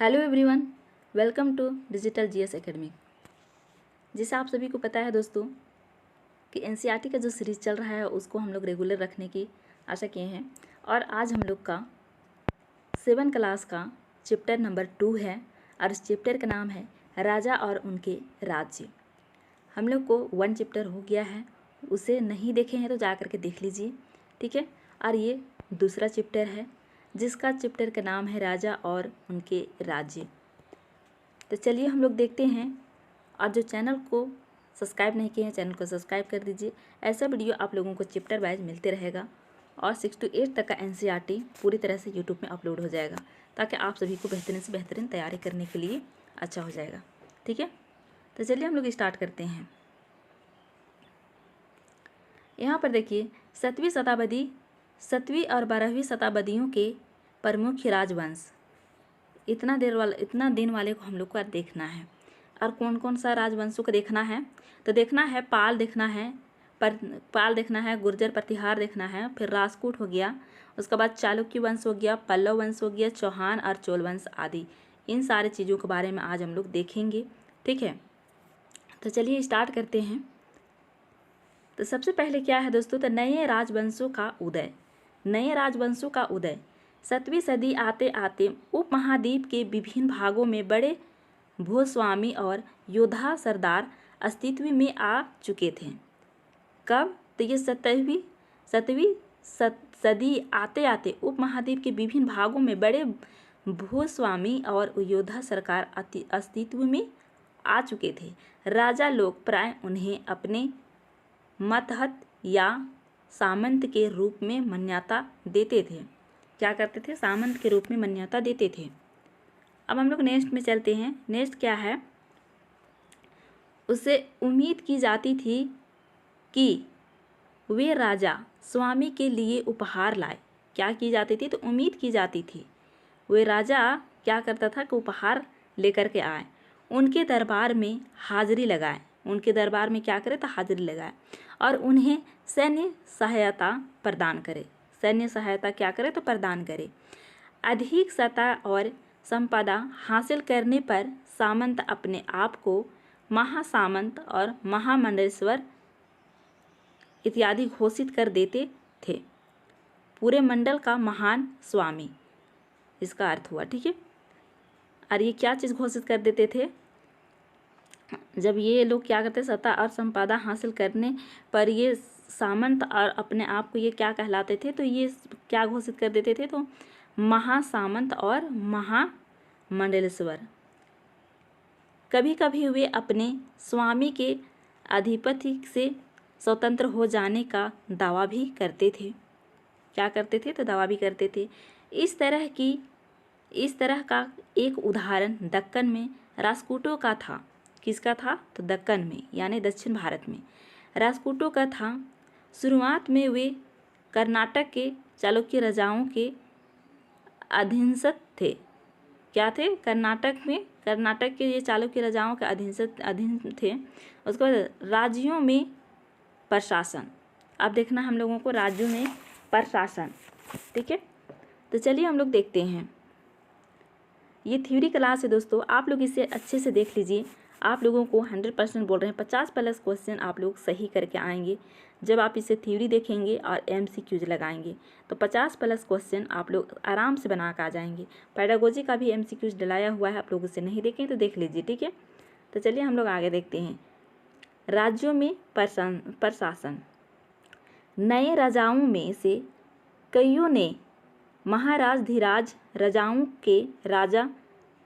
Hello everyone, welcome to digital GS academy. जैसे आप सभी को पता है दोस्तों कि एनसीईआरटी का जो सीरीज़ चल रहा है उसको हम लोग रेगुलर रखने की आशा किए हैं और आज हम लोग का 7 क्लास का चैप्टर नंबर 2 है और इस चैप्टर का नाम है राजा और उनके राज्य। हम लोग को 1 चैप्टर हो गया है, उसे नहीं देखे हैं तो जा कर के देख लीजिए, ठीक है। और ये दूसरा चैप्टर है जिसका चैप्टर का नाम है राजा और उनके राज्य। तो चलिए हम लोग देखते हैं। और जो चैनल को सब्सक्राइब नहीं किए हैं चैनल को सब्सक्राइब कर दीजिए। ऐसा वीडियो आप लोगों को चैप्टर वाइज मिलते रहेगा और 6 to 8 तक का एनसीईआरटी पूरी तरह से यूट्यूब में अपलोड हो जाएगा ताकि आप सभी को बेहतरीन से बेहतरीन तैयारी करने के लिए अच्छा हो जाएगा, ठीक है। तो चलिए हम लोग स्टार्ट करते हैं। यहाँ पर देखिए 7वीं और 12वीं शताब्दियों के प्रमुख राजवंश, इतना दिन वाले को हम लोग को देखना है। और कौन कौन सा राजवंशों को देखना है तो देखना है पाल देखना है, पाल देखना है, गुर्जर प्रतिहार देखना है, फिर राजपूत हो गया, उसके बाद चालुक्य वंश हो गया, पल्लव वंश हो गया, चौहान और चोल वंश आदि। इन सारे चीज़ों के बारे में आज हम लोग देखेंगे, ठीक है। तो चलिए स्टार्ट करते हैं। तो सबसे पहले क्या है दोस्तों, तो नए राजवंशों का उदय। नए राजवंशों का उदय 7वीं सदी आते आते उपमहाद्वीप के विभिन्न भागों में बड़े भूस्वामी और योद्धा सरदार अस्तित्व में आ चुके थे। कब, तो ये 7वीं सदी आते आते उपमहाद्वीप के विभिन्न भागों में बड़े भूस्वामी और योद्धा सरकार अस्तित्व में आ चुके थे। राजा लोग प्राय उन्हें अपने मतहत या सामंत के रूप में मान्यता देते थे। क्या करते थे, सामंत के रूप में मान्यता देते थे। अब हम लोग नेक्स्ट में चलते हैं। नेक्स्ट क्या है, उससे उम्मीद की जाती थी कि वे राजा स्वामी के लिए उपहार लाए। क्या की जाती थी, तो उम्मीद की जाती थी वे राजा क्या करता था कि उपहार लेकर के आए, उनके दरबार में हाजिरी लगाए, उनके दरबार में क्या करे तो हाजिरी लगाए और उन्हें सैन्य सहायता प्रदान करे। सैन्य सहायता क्या करे तो प्रदान करे। अधिक सत्ता और संपदा हासिल करने पर सामंत अपने आप को महासामंत और महामंडलेश्वर इत्यादि घोषित कर देते थे। पूरे मंडल का महान स्वामी, इसका अर्थ हुआ, ठीक है। और ये क्या चीज़ घोषित कर देते थे, जब ये लोग क्या करते, सत्ता और संपदा हासिल करने पर ये सामंत और अपने आप को ये क्या कहलाते थे, तो ये क्या घोषित कर देते थे, तो महासामंत और महामंडलेश्वर। कभी कभी वे अपने स्वामी के आधिपत्य से स्वतंत्र हो जाने का दावा भी करते थे। क्या करते थे, तो दावा भी करते थे। इस तरह का एक उदाहरण दक्कन में राजपूतों का था। किसका था, तो दक्कन में यानी दक्षिण भारत में राजपूतों का था। शुरुआत में वे कर्नाटक के चालुक्य राजाओं के अधीनस्थ थे। क्या थे, कर्नाटक के ये चालुक्य राजाओं के अधीन थे। उसके बाद राज्यों में प्रशासन। अब देखना हम लोगों को राज्यों में प्रशासन, ठीक है। तो चलिए हम लोग देखते हैं। ये थ्योरी क्लास है दोस्तों, आप लोग इसे अच्छे से देख लीजिए। आप लोगों को 100% बोल रहे हैं 50+ क्वेश्चन आप लोग सही करके आएंगे जब आप इसे थ्योरी देखेंगे और MCQs लगाएंगे तो 50+ क्वेश्चन आप लोग आराम से बना कर आ जाएंगे। पेडागोजी का भी MCQs डलाया हुआ है, आप लोग उसे नहीं देखें तो देख लीजिए, ठीक है। तो चलिए हम लोग आगे देखते हैं। राज्यों में प्रशासन। नए राजाओं में से कईयों ने महाराज धीराज राजाओं के राजा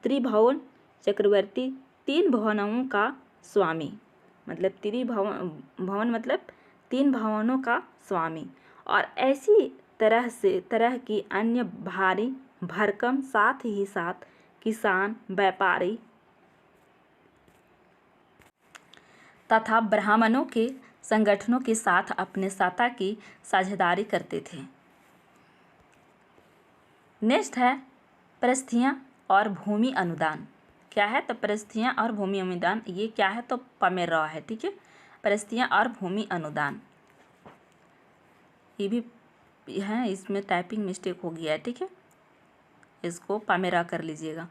त्रिभुवन चक्रवर्ती 3 भवनों का स्वामी, मतलब त्रिभुवन मतलब 3 भवनों का स्वामी, और ऐसी तरह की अन्य भारी भरकम साथ ही साथ किसान, व्यापारी तथा ब्राह्मणों के संगठनों के साथ अपने सत्ता की साझेदारी करते थे। नेक्स्ट है परिस्थियाँ और भूमि अनुदान। क्या है, तो परिस्थियाँ और भूमि अनुदान, ये क्या है, तो पमेरा है, ठीक है। परिस्थियाँ और भूमि अनुदान ये भी है, इसमें टाइपिंग मिस्टेक हो गया है, ठीक है, इसको पमेरा कर लीजिएगा।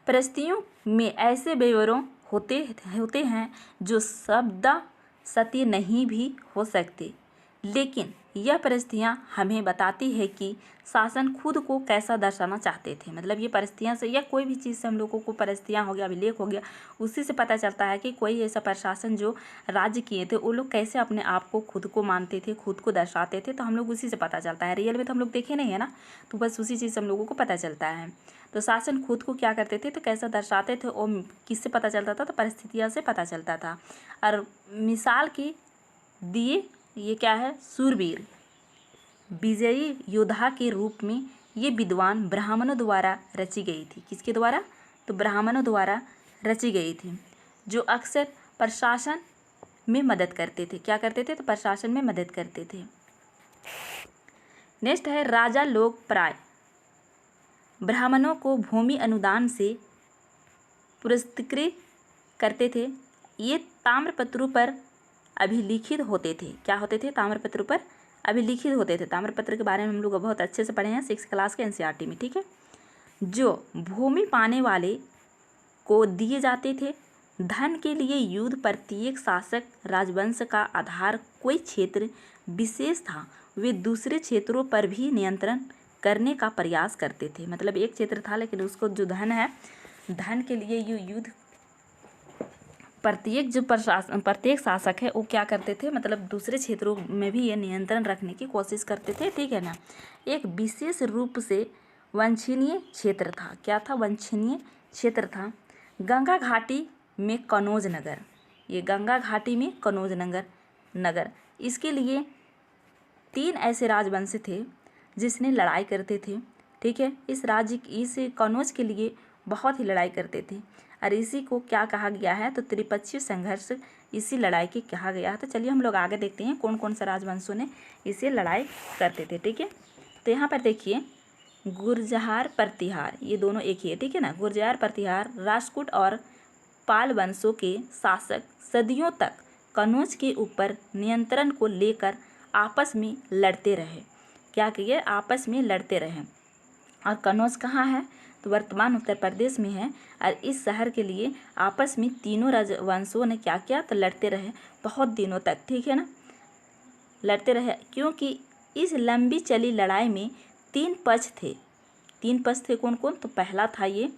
परिस्थितियों में ऐसे विवरण होते हैं जो शब्द सत्य नहीं भी हो सकते, लेकिन यह परिस्थितियाँ हमें बताती है कि शासन खुद को कैसा दर्शाना चाहते थे। मतलब ये परिस्थितियाँ से या कोई भी चीज़ से हम लोगों को परिस्थितियाँ हो गया, अभिलेख हो गया, उसी से पता चलता है कि कोई ऐसा प्रशासन जो राज्य किए थे वो लोग कैसे अपने आप को खुद को मानते थे, खुद को दर्शाते थे। तो हम लोग उसी से पता चलता है। रियल में तो हम लोग देखे नहीं है ना, तो बस उसी चीज़ से हम लोगों को पता चलता है। तो शासन खुद को क्या करते थे, तो कैसा दर्शाते थे, और किससे पता चलता था, तो परिस्थितियों से पता चलता था। और मिसाल की दिए ये क्या है, शूरवीर विजयी योद्धा के रूप में ये विद्वान ब्राह्मणों द्वारा रची गई थी। किसके द्वारा, तो ब्राह्मणों द्वारा रची गई थी, जो अक्सर प्रशासन में मदद करते थे। क्या करते थे, तो प्रशासन में मदद करते थे। नेक्स्ट है राजा लोग प्राय ब्राह्मणों को भूमि अनुदान से पुरस्कृत करते थे। ये ताम्रपत्रों पर अभिलिखित होते थे। क्या होते थे, ताम्रपत्रों पर अभिलिखित होते थे। ताम्रपत्र के बारे में हम लोग बहुत अच्छे से पढ़े हैं 6 क्लास के एनसीईआरटी में, ठीक है। जो भूमि पाने वाले को दिए जाते थे। धन के लिए युद्ध प्रत्येक शासक राजवंश का आधार कोई क्षेत्र विशेष था, वे दूसरे क्षेत्रों पर भी नियंत्रण करने का प्रयास करते थे। मतलब एक क्षेत्र था लेकिन उसको जो धन है, धन के लिए युद्ध प्रत्येक शासक है वो क्या करते थे, मतलब दूसरे क्षेत्रों में भी ये नियंत्रण रखने की कोशिश करते थे, ठीक है ना। एक विशेष रूप से वांछनीय क्षेत्र था। क्या था, वांछनीय क्षेत्र था गंगा घाटी में कनौज नगर। ये गंगा घाटी में कनौज नगर इसके लिए 3 ऐसे राजवंश थे जिसने लड़ाई करते थे, ठीक है। इस कनौज के लिए बहुत ही लड़ाई करते थे और इसी को क्या कहा गया है, तो त्रिपक्षीय संघर्ष इसी लड़ाई के कहा गया है। तो चलिए हम लोग आगे देखते हैं कौन कौन सा राजवंशों ने इसे लड़ाई करते थे, ठीक है। तो यहाँ पर देखिए गुर्जर प्रतिहार, ये दोनों एक ही है, ठीक है ना। गुर्जर प्रतिहार राष्ट्रकूट और पाल वंशों के शासक सदियों तक कनौज के ऊपर नियंत्रण को लेकर आपस में लड़ते रहे। क्या किए, आपस में लड़ते रहे। और कनौज कहाँ है, तो वर्तमान उत्तर प्रदेश में है। और इस शहर के लिए आपस में तीनों राजवंशों ने क्या किया, तो लड़ते रहे बहुत दिनों तक, ठीक है ना, लड़ते रहे। क्योंकि इस लंबी चली लड़ाई में 3 पक्ष थे। 3 पक्ष थे कौन कौन, तो पहला था ये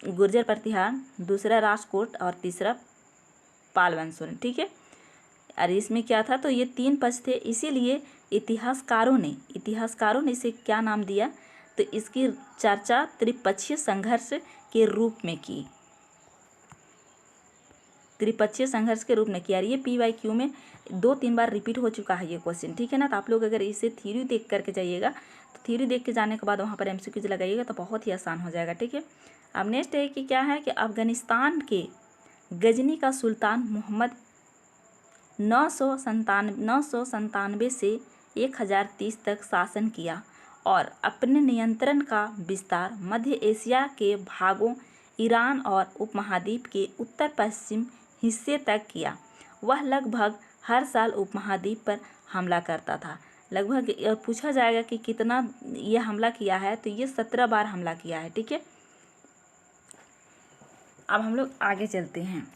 गुर्जर प्रतिहार, दूसरा राष्ट्रकूट और तीसरा पाल वंशों ने, ठीक है। और इसमें क्या था, तो ये 3 पक्ष थे, इसीलिए इतिहासकारों ने इसे क्या नाम दिया, तो इसकी चर्चा त्रिपक्षीय संघर्ष के रूप में की। त्रिपक्षीय संघर्ष के रूप में किया। ये PYQ में 2-3 बार रिपीट हो चुका है ये क्वेश्चन, ठीक है ना। तो आप लोग अगर इसे थ्योरी देख करके जाइएगा, तो थ्योरी देख के जाने के बाद वहाँ पर MCQs लगाइएगा तो बहुत ही आसान हो जाएगा, ठीक है। अब नेक्स्ट है कि क्या है कि अफगानिस्तान के गजनी का सुल्तान मोहम्मद 997 से 1030 तक शासन किया और अपने नियंत्रण का विस्तार मध्य एशिया के भागों, ईरान और उपमहाद्वीप के उत्तर पश्चिम हिस्से तक किया। वह लगभग हर साल उपमहाद्वीप पर हमला करता था। लगभग पूछा जाएगा कि कितना ये हमला किया है, तो ये 17 बार हमला किया है, ठीक है। अब हम लोग आगे चलते हैं।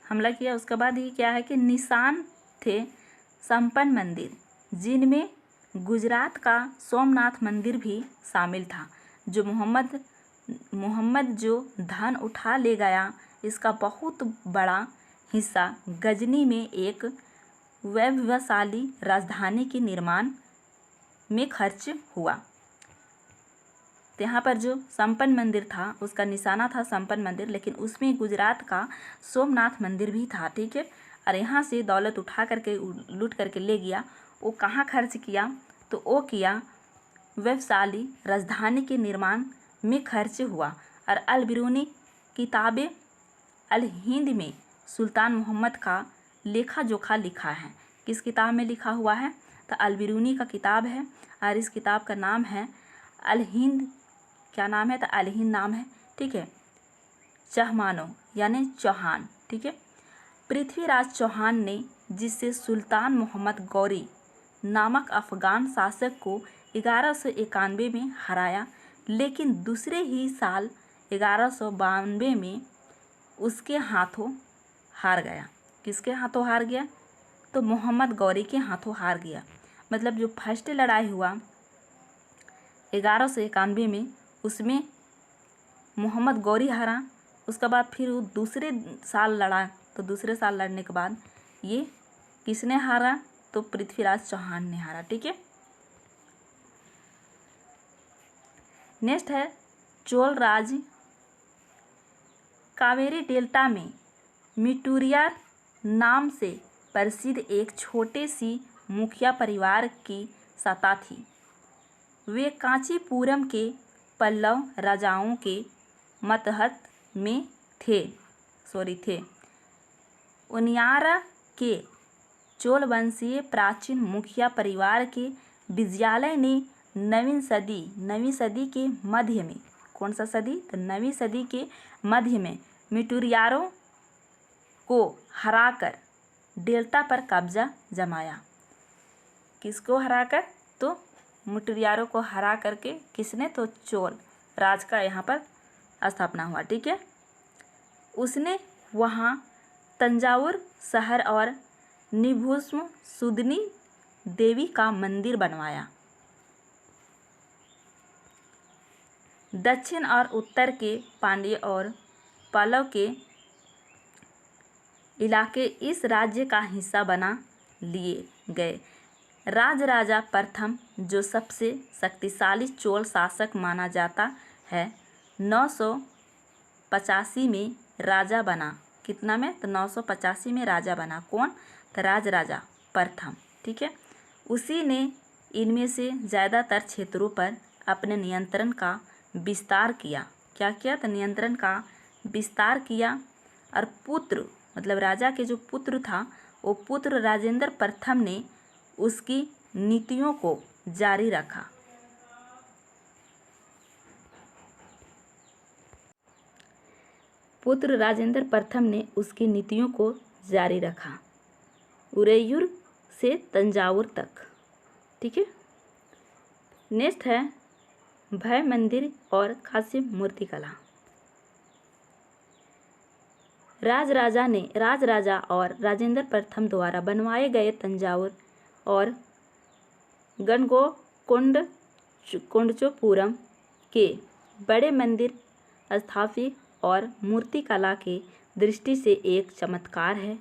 हमला किया, उसके बाद ही क्या है कि निशान थे संपन्न मंदिर, जिनमें गुजरात का सोमनाथ मंदिर भी शामिल था। जो मोहम्मद जो धन उठा ले गया, इसका बहुत बड़ा हिस्सा गजनी में एक वैभवशाली राजधानी के निर्माण में खर्च हुआ। तो यहाँ पर जो संपन्न मंदिर था उसका निशाना था संपन्न मंदिर, लेकिन उसमें गुजरात का सोमनाथ मंदिर भी था, ठीक है। और यहाँ से दौलत उठा करके लूट करके ले गया। वो कहाँ खर्च किया, तो वो किया वैभवशाली राजधानी के निर्माण में खर्च हुआ। और अल बिरूनी किताबे अल हिंद में सुल्तान मोहम्मद का लेखा जोखा लिखा है। किस किताब में लिखा हुआ है, तो अल बिरूनी का किताब है और इस किताब का नाम है अल हिंद। क्या नाम है, तो अल हिंद नाम है, ठीक है। चहमानो यानी चौहान, ठीक है। पृथ्वीराज चौहान ने, जिससे सुल्तान मोहम्मद गौरी नामक अफगान शासक को 1191 में हराया, लेकिन दूसरे ही साल 1192 में उसके हाथों हार गया। किसके हाथों हार गया? तो मोहम्मद गौरी के हाथों हार गया। मतलब जो फर्स्ट लड़ाई हुआ 1191 में, उसमें मोहम्मद गौरी हारा। उसके बाद फिर वो दूसरे साल लड़ा, तो दूसरे साल लड़ने के बाद ये किसने हारा? तो पृथ्वीराज चौहान ने हारा। ठीक है। नेक्स्ट है चोल राज। कावेरी डेल्टा में मिटूरियर नाम से प्रसिद्ध एक छोटे सी मुखिया परिवार की सत्ता थी। वे कांचीपुरम के पल्लव राजाओं के मतहत में थे। उनियारा के चोल वंशीय प्राचीन मुखिया परिवार के विजयालय ने नवीं सदी के मध्य में, कौन सा सदी? तो नवीं सदी के मध्य में मिटूरियारों को हराकर डेल्टा पर कब्जा जमाया। किसको हराकर? तो मिटूरियारों को हरा करके किसने? तो चोल राज का यहाँ पर स्थापना हुआ। ठीक है। उसने वहाँ तंजावुर शहर और निभुस्म सुदनी देवी का मंदिर बनवाया। दक्षिण और उत्तर के पांड्य और पल्लव के इलाके इस राज्य का हिस्सा बना लिए गए। राजराजा प्रथम, जो सबसे शक्तिशाली चोल शासक माना जाता है, 985 में राजा बना। कितना में? तो 985 में राजा बना। कौन? तो राजराजा प्रथम। ठीक है। उसी ने इनमें से ज़्यादातर क्षेत्रों पर अपने नियंत्रण का विस्तार किया। क्या किया? तो नियंत्रण का विस्तार किया। और पुत्र, मतलब राजा के जो पुत्र था, वो पुत्र राजेंद्र प्रथम ने उसकी नीतियों को जारी रखा। पुत्र राजेंद्र प्रथम ने उसकी नीतियों को जारी रखा, उरैयूर से तंजावुर तक। ठीक है। नेक्स्ट है भय मंदिर और काशी मूर्तिकला। राजराजा और राजेंद्र प्रथम द्वारा बनवाए गए तंजावुर और कोंडचोपुरम के बड़े मंदिर स्थापत्य और मूर्तिकला के दृष्टि से एक चमत्कार है।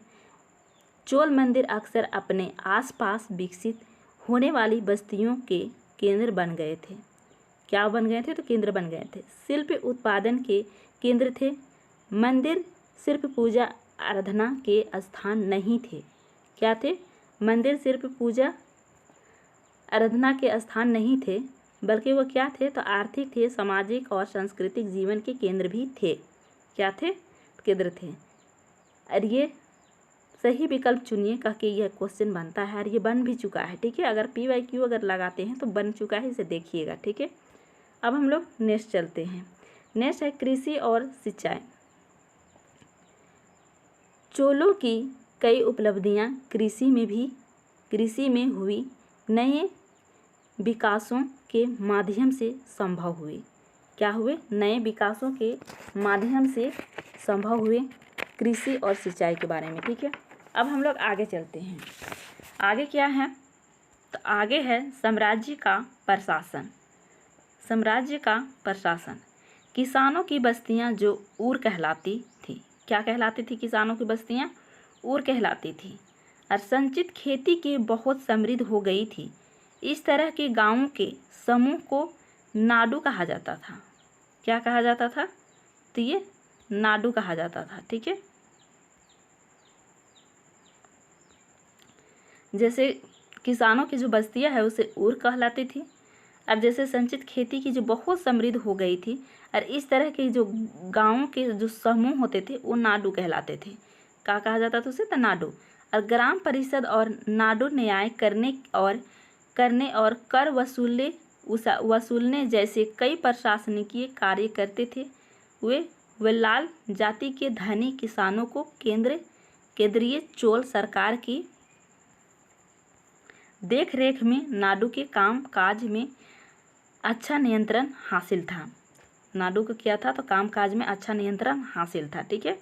चोल मंदिर अक्सर अपने आसपास विकसित होने वाली बस्तियों के केंद्र बन गए थे। क्या बन गए थे? तो केंद्र बन गए थे। शिल्प उत्पादन के केंद्र थे। मंदिर सिर्फ पूजा आराधना के स्थान नहीं थे। क्या थे? मंदिर सिर्फ पूजा आराधना के स्थान नहीं थे, बल्कि वो क्या थे? तो आर्थिक थे, सामाजिक और सांस्कृतिक जीवन के केंद्र भी थे। क्या थे? केंद्र थे। और ये सही विकल्प चुनिए कह के यह क्वेश्चन बनता है, और ये बन भी चुका है। ठीक है। अगर PYQ अगर लगाते हैं तो बन चुका है, इसे देखिएगा। ठीक है। अब हम लोग नेक्स्ट चलते हैं। नेक्स्ट है कृषि और सिंचाई। चोलों की कई उपलब्धियां कृषि में हुई नए विकासों के माध्यम से संभव हुए। क्या हुए? नए विकासों के माध्यम से संभव हुए कृषि और सिंचाई के बारे में। ठीक है। अब हम लोग आगे चलते हैं। आगे क्या है? तो आगे है साम्राज्य का प्रशासन। साम्राज्य का प्रशासन। किसानों की बस्तियां जो ऊर कहलाती थी। क्या कहलाती थी? किसानों की बस्तियां ऊर कहलाती थी। और संचित खेती की बहुत समृद्ध हो गई थी। इस तरह के गांवों के समूह को नाडू कहा जाता था। क्या कहा जाता था? तो ये नाडू कहा जाता था। ठीक है। जैसे किसानों की जो बस्तियां है उसे ऊर कहलाती थी। अब जैसे संचित खेती की जो बहुत समृद्ध हो गई थी, और इस तरह के जो गांवों के जो समूह होते थे वो नाडू कहलाते थे। क्या कहा जाता था उसे? तो नाडू। और ग्राम परिषद और नाडू न्याय करने और कर वसूलने जैसे कई प्रशासनिकीय कार्य करते थे। वे लाल जाति के धनी किसानों को केंद्र केंद्रीय चोल सरकार की देख रेख में नाडु के काम काज में अच्छा नियंत्रण हासिल था। नाडु का क्या था, तो काम काज में अच्छा नियंत्रण हासिल था। ठीक है,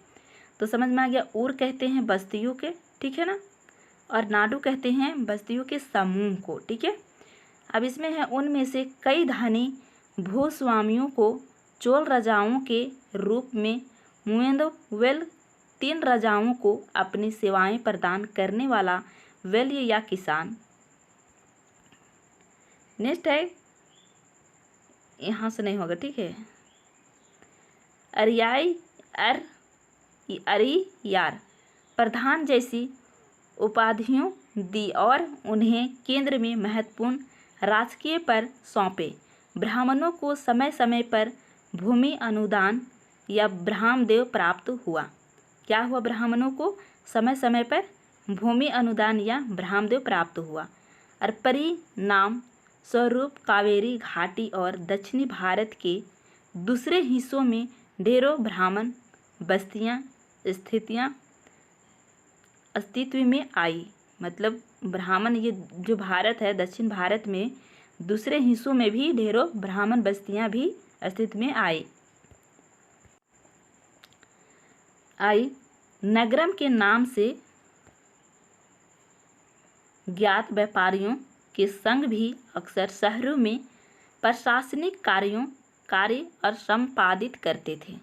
तो समझ में आ गया। उर कहते हैं बस्तियों के, ठीक है ना, और नाडु कहते हैं बस्तियों के समूह को। ठीक है, अब इसमें है उनमें से कई धनी भूस्वामियों को चोल राजाओं के रूप में मुएंदोवेल 3 राजाओं को अपनी सेवाएं प्रदान करने वाला वैल्य या किसान। नेक्स्ट है, यहाँ से नहीं होगा, ठीक है, अरियार प्रधान जैसी उपाधियों दी और उन्हें केंद्र में महत्वपूर्ण राजकीय पर सौंपे। ब्राह्मणों को समय समय पर भूमि अनुदान या ब्रह्मदेव प्राप्त हुआ। क्या हुआ, ब्राह्मणों को समय समय पर भूमि अनुदान या ब्रह्मदेव प्राप्त हुआ। और परिणाम स्वरूप कावेरी घाटी और दक्षिणी भारत के दूसरे हिस्सों में ढेरों ब्राह्मण बस्तियां अस्तित्व में आई। मतलब ब्राह्मण, ये जो भारत है, दक्षिण भारत में दूसरे हिस्सों में भी ढेरों ब्राह्मण बस्तियां भी अस्तित्व में आई। नगरम के नाम से ज्ञात व्यापारियों के संघ भी अक्सर शहरों में प्रशासनिक कार्य और संपादित करते थे।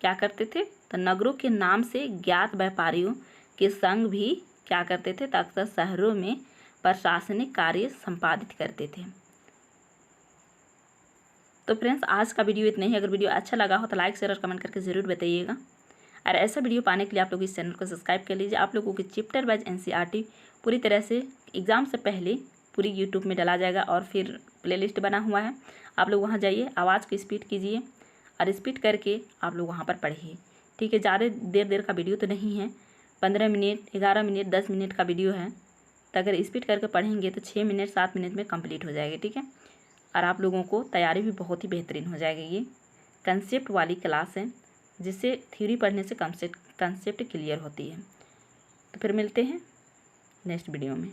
क्या करते थे, तो नगरों के नाम से ज्ञात व्यापारियों के संघ भी क्या करते थे, तो अक्सर शहरों में प्रशासनिक कार्य संपादित करते थे। तो फ्रेंड्स, आज का वीडियो इतना ही। अगर वीडियो अच्छा लगा हो तो लाइक शेयर और कमेंट करके ज़रूर बताइएगा। और ऐसा वीडियो पाने के लिए आप लोग इस चैनल को सब्सक्राइब कर लीजिए। आप लोगों की चैप्टर वाइज एनसीईआरटी पूरी तरह से एग्ज़ाम से पहले पूरी यूट्यूब में डाला जाएगा और फिर प्लेलिस्ट बना हुआ है, आप लोग वहाँ जाइए, आवाज़ की स्पीड कीजिए और स्पीड करके आप लोग वहाँ पर पढ़िए। ठीक है, ज़्यादा देर का वीडियो तो नहीं है, 15 मिनट 11 मिनट 10 मिनट का वीडियो है। तो अगर स्पीड करके पढ़ेंगे तो 6 मिनट 7 मिनट में कंप्लीट हो जाएगी। ठीक है, और आप लोगों को तैयारी भी बहुत ही बेहतरीन हो जाएगी। ये कंसेप्ट वाली क्लास है, जिससे थ्योरी पढ़ने से कंसेप्ट क्लियर होती है। तो फिर मिलते हैं नेक्स्ट वीडियो में।